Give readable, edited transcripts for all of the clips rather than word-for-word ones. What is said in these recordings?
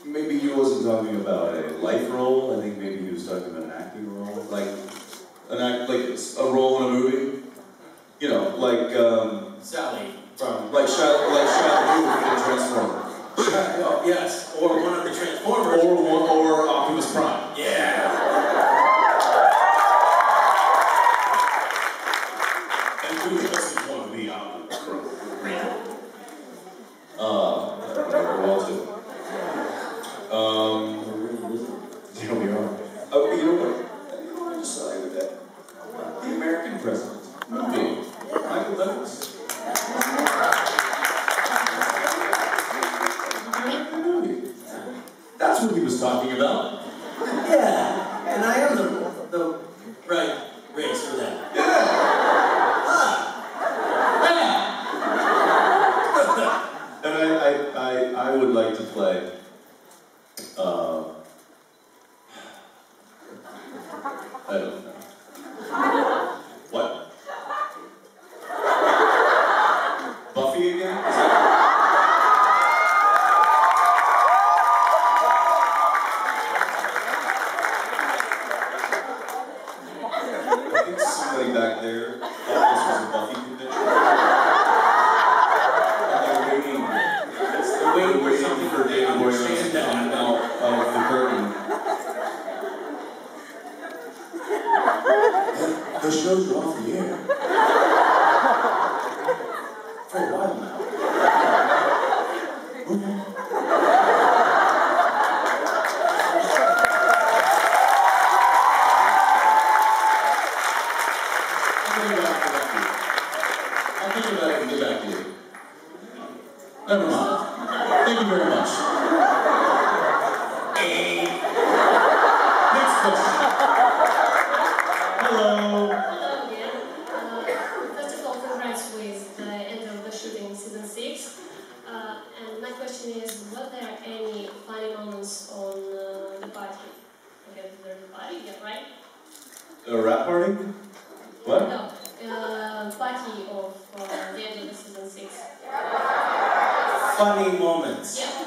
maybe he wasn't talking about a life role. I think maybe he was talking about an acting role, like a role in a movie. You know, like Sally from Shia LaBeouf in Transformers. Oh, yes, or one of the Transformers, or Optimus Prime. Yeah. And who else is one of the Optimus Prime? Here we are. Oh, you know what? You know what I decided with that? The American President. Movie. Michael Douglas. That's what he was talking about. Yeah, and I am the right race for that. Yeah. And I would like to play. I don't know. What? Buffy again? I think somebody back there thought this was a Buffy convention. And they're waiting for David Boyle to come out of the curtain. The shows are off the air. For a while now. I'll think about it and get back to you. Never mind. Thank you very much. Next question. Hello. Hello again. First of all, congrats with the end of the shooting season 6. And my question is, were there any funny moments on the party? Okay, there's a party, yeah, right? A rap party? What? No, party of the end of the season 6. Funny moments. Yeah.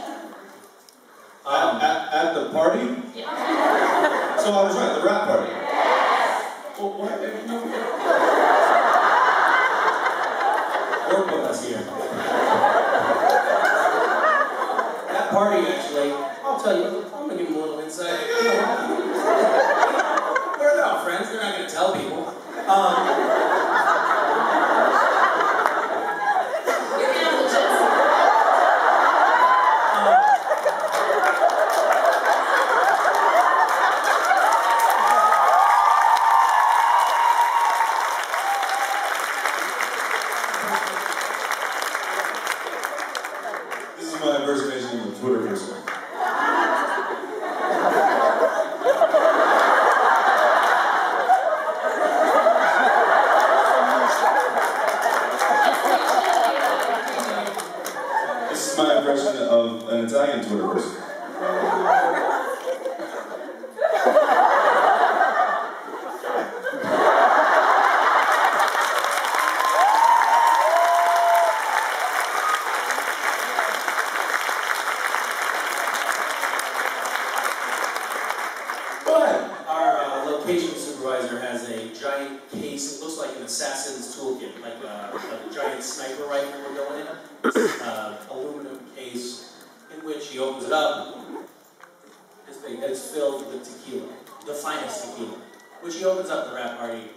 At the party? Yeah. So I was right, the rap party. Well, what? Work with us here. That party, actually, I'll tell you, I'm gonna give them a little insight. They're all friends, they're not gonna tell people. You're careful, Jensen. This is my impersonation of a Twitter person. This is my impression of an Italian Twitter person. Our location supervisor has a giant case, it looks like an assassin's toolkit, like a giant sniper rifle we're going in. Aluminum case in which he opens it up. It's big, it's filled with tequila, the finest tequila, which he opens up the rap party.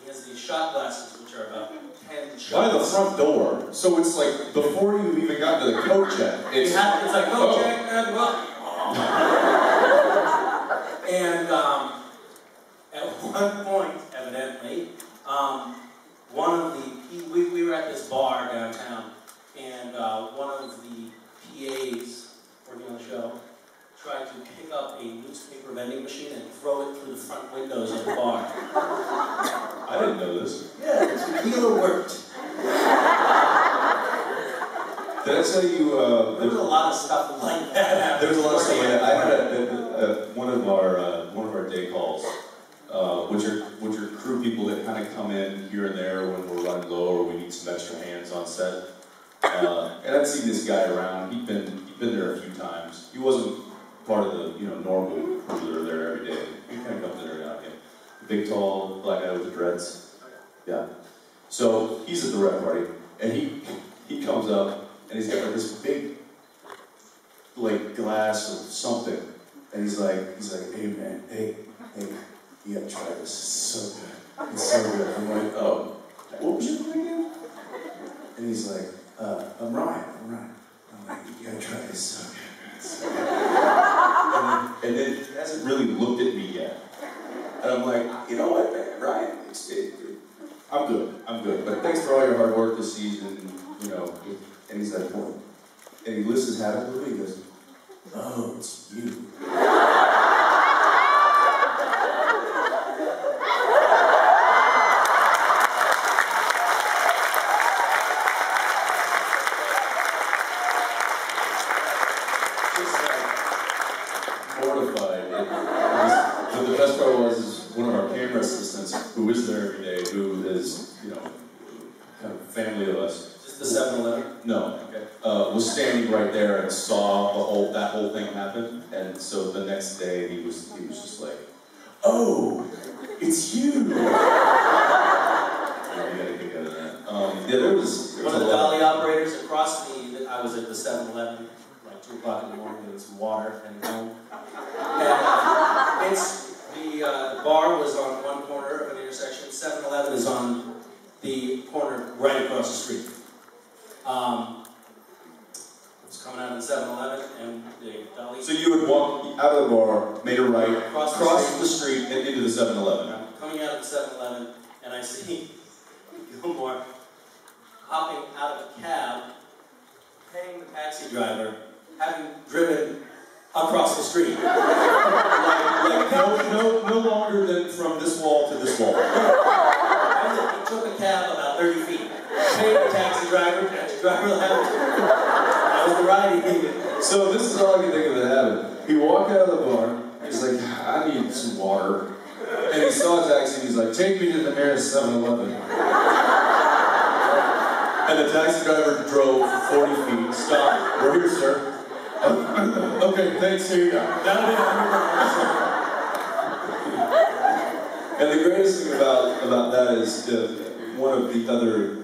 He has these shot glasses, which are about 10 shots. By the front door, so it's like before you even got to the coat check. It's like, oh, check, and well. And at one point, evidently, one of the, we were at this bar downtown, and one of the PAs working on the show tried to pick up a newspaper vending machine and throw it through the front windows of the bar. I didn't know this. Yeah, the tequila worked. Did I tell you? There was a lot of stuff like that. There was a lot of stuff like that. I had one of our day calls, which are crew people that kind of come in here and there when we're running low or we need some extra hands on set. And I'd seen this guy around. He'd been there a few times. he wasn't part of the, you know, normal crew that are there every day. He kind of comes in every now and again. Big, tall, black guy with the dreads. Yeah. So he's at the rep party, and he comes up, and he's got like this big, like, glass of something, and he's like, hey man, hey, you gotta try this. It's so good. It's so good. I'm like, oh, what was your name again? And he's like, I'm Ryan. I'm like, you gotta try this. It's so good. It's so good. And then he hasn't really looked at me yet. And I'm like, you know what, man, Ryan, I'm good. But thanks for all your hard work this season, you know. And he's like, what? And he lifts his hat up to me, he goes, oh, it's you. Mortified. But the best part was one of our camera assistants, who is there every day, who is, you know, kind of family of us. Just the 7-Eleven? No. Okay. Was standing right there and saw that whole thing happen, and so the next day he was just like, oh, it's you. Yeah, we got a kick out of that. Yeah, there was One of the dolly operators across me. I was at the 7-Eleven. 2 o'clock in the morning, getting some water and home. And the bar was on one corner of an intersection. 7-Eleven is on the corner right across the street. I was coming out of the 7-Eleven and the dolly. So you would walk out of the bar, made a right, cross the street, and into the 7-Eleven. I'm coming out of the 7-Eleven, and I see Gilmore hopping out of a cab, paying the taxi driver, having driven across the street. like no longer than from this wall to this wall. He took a cab about 30 feet, paid the taxi driver left. That was the ride he needed. So this is all I can think of that happened. He walked out of the bar, he's like, I need some water. And he saw a taxi, and he's like, take me to the nearest 7-Eleven. And the taxi driver drove 40 feet, stopped, we're here, sir. Okay, thanks, here you go. And the greatest thing about that is one of the other